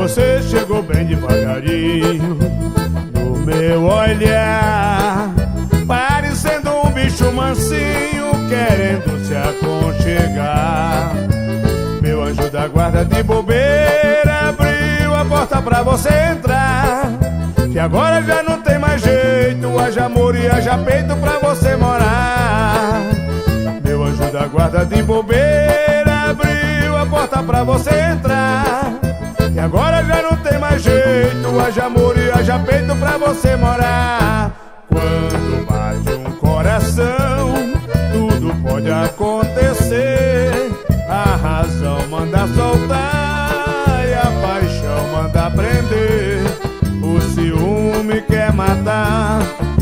Você chegou bem devagarinho no meu olhar, parecendo um bicho mansinho querendo se aconchegar. Meu anjo da guarda de bobeira abriu a porta pra você entrar, que agora já não tem mais jeito, haja amor e haja peito pra você morar. Meu anjo da guarda de bobeira abriu a porta pra você entrar, e agora já não tem mais jeito, haja amor e haja peito pra você morar. Quando bate um coração, tudo pode acontecer. A razão manda soltar e a paixão manda prender. O ciúme quer matar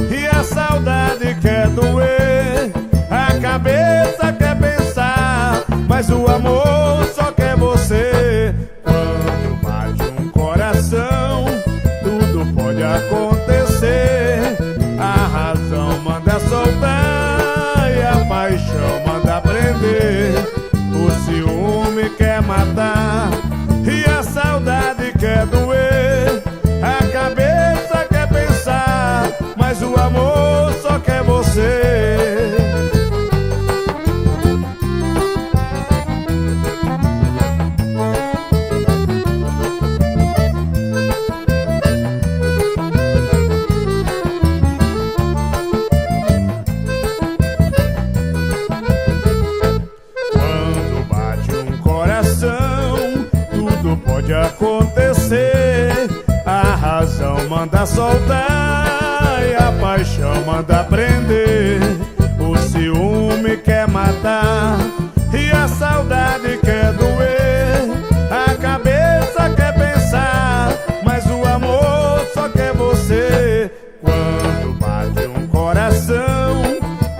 e a saudade quer doer. A cabeça quer pensar, mas o amor só quer você. Quando bate um coração, tudo pode acontecer. A razão manda soltar e a paixão manda prender. O ciúme quer matar e a saudade quer doer. A cabeça quer pensar, mas o amor só quer você. Pode acontecer, a razão manda soltar e a paixão manda prender. O ciúme quer matar e a saudade quer doer. A cabeça quer pensar, mas o amor só quer você. Quando bate um coração,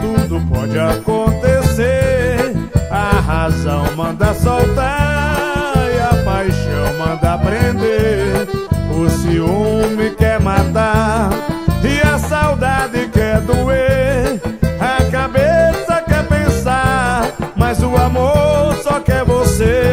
tudo pode acontecer. A razão manda soltar e a paixão manda prender. O ciúme quer matar e a saudade quer doer. A cabeça quer pensar, mas o amor só quer você.